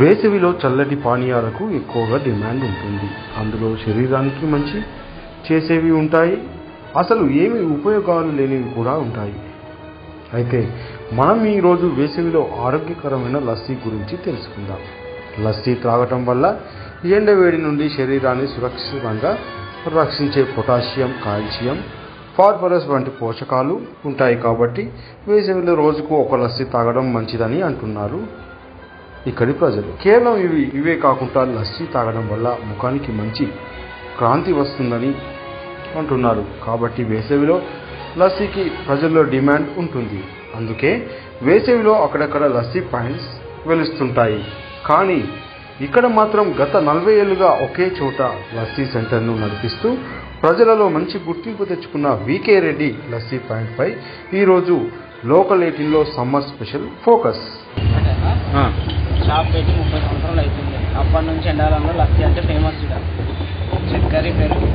వేసవిలో చల్లటి పానీయాలకు ఎక్కువగా డిమాండ్ ఉంటుంది. అందులో శరీరానికి మంచి చేసేవి ఉంటాయి, అసలు ఏమి ఉపయోగాలు లేనివి కూడా ఉంటాయి. అయితే మనం ఈరోజు వేసవిలో ఆరోగ్యకరమైన లస్సీ గురించి తెలుసుకుందాం. లస్సీ త్రాగటం వల్ల ఎండవేడి నుండి శరీరాన్ని సురక్షితంగా రక్షించే పొటాషియం, కాల్షియం, ఫాస్ఫరస్ వంటి పోషకాలు ఉంటాయి. కాబట్టి వేసవిలో రోజుకు ఒక లస్సీ తాగడం మంచిదని అంటున్నారు ఇక్కడి ప్రజలు. కేవలం ఇవే కాకుండా లస్సీ తాగడం వల్ల ముఖానికి మంచి కాంతి వస్తుందని అంటున్నారు. కాబట్టి వేసవిలో లస్సీకి ప్రజల్లో డిమాండ్ ఉంటుంది. అందుకే వేసవిలో అక్కడక్కడ లస్సీ పాయింట్స్ వెలుస్తుంటాయి. కానీ ఇక్కడ మాత్రం గత 40 ఏళ్లుగా ఒకే చోట లస్సీ సెంటర్ను నడిపిస్తూ ప్రజలలో మంచి గుర్తింపు తెచ్చుకున్న వికే రెడ్డి లస్సీ పాయింట్ పై ఈరోజు లోకల్ 18లో సమ్మర్ స్పెషల్ ఫోకస్. షాప్ పెట్టి 30 సంవత్సరాలు అవుతుంది. అప్పటి నుంచి ఎండాకాలంలో లస్సీ అంటే ఫేమస్. చక్కెర, పెరుగు,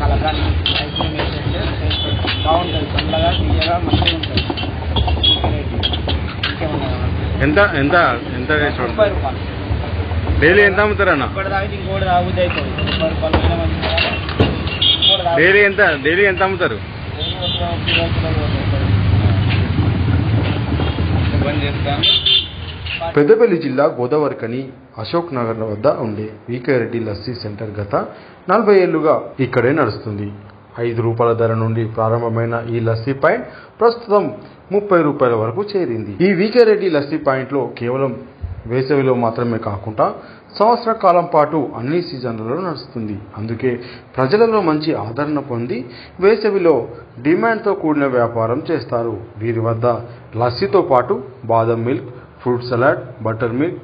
కలకాని, ఐస్ క్రీమ్ వేసేస్తే బాగుంటుంది. చల్లగా, తీయగా, మంచిగా ఉంటుంది. ఎంత ఎంత ఎంత 30 రూపాయలు. డైలీ ఎంత అమ్ముతారన్న? ఇప్పుడు తాగితే ఇంకోటి తాగుద్ది అవుతుంది. 30 రూపాయలు అయినా మంచిగా. డైలీ ఎంత అమ్ముతారు? పెద్దపల్లి జిల్లా గోదావరికని అశోక్ నగర్ వద్ద ఉండే వికే రెడ్డి లస్సీ సెంటర్ గత 40 ఏళ్లుగా ఇక్కడే నడుస్తుంది. 5 రూపాయల ధర నుండి ప్రారంభమైన ఈ లస్సీ పాయింట్ ప్రస్తుతం 30 రూపాయల వరకు చేరింది. ఈ వికే రెడ్డి లస్సీ పాయింట్లో కేవలం వేసవిలో మాత్రమే కాకుండా సంవత్సర కాలం పాటు అన్ని సీజన్లలో నడుస్తుంది. అందుకే ప్రజలలో మంచి ఆదరణ పొంది వేసవిలో డిమాండ్తో కూడిన వ్యాపారం చేస్తారు. వీరి వద్ద లస్సీతో పాటు బాదం milk, fruit salad, butter milk,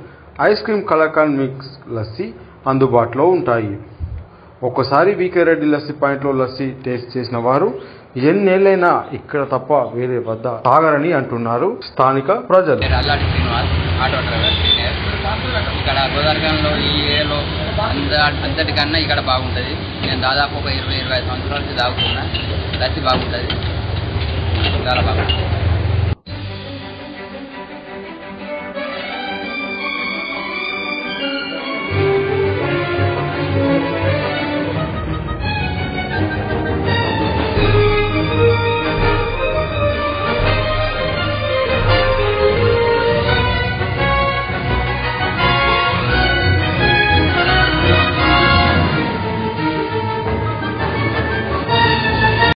ice cream, kalakand mix lassi అందుబాటులో ఉంటాయి. ఒక్కసారి వికే రెడ్డి లస్సీ పాయింట్లో లస్సీ టేస్ట్ చేసిన వారు ఎన్నేళ్లైనా ఇక్కడ తప్ప వేరే వద్ద తాగరని అంటున్నారు స్థానిక ప్రజలు. ఇక్కడ గోదావరిలో ఈ ఏరియాలో అంతటికన్నా ఇక్కడ బాగుంటుంది. నేను దాదాపు ఒక 20-25 సంవత్సరాల నుంచి తాగుతున్నా. లస్సీ బాగుంటుంది, చాలా బాగుంటుంది.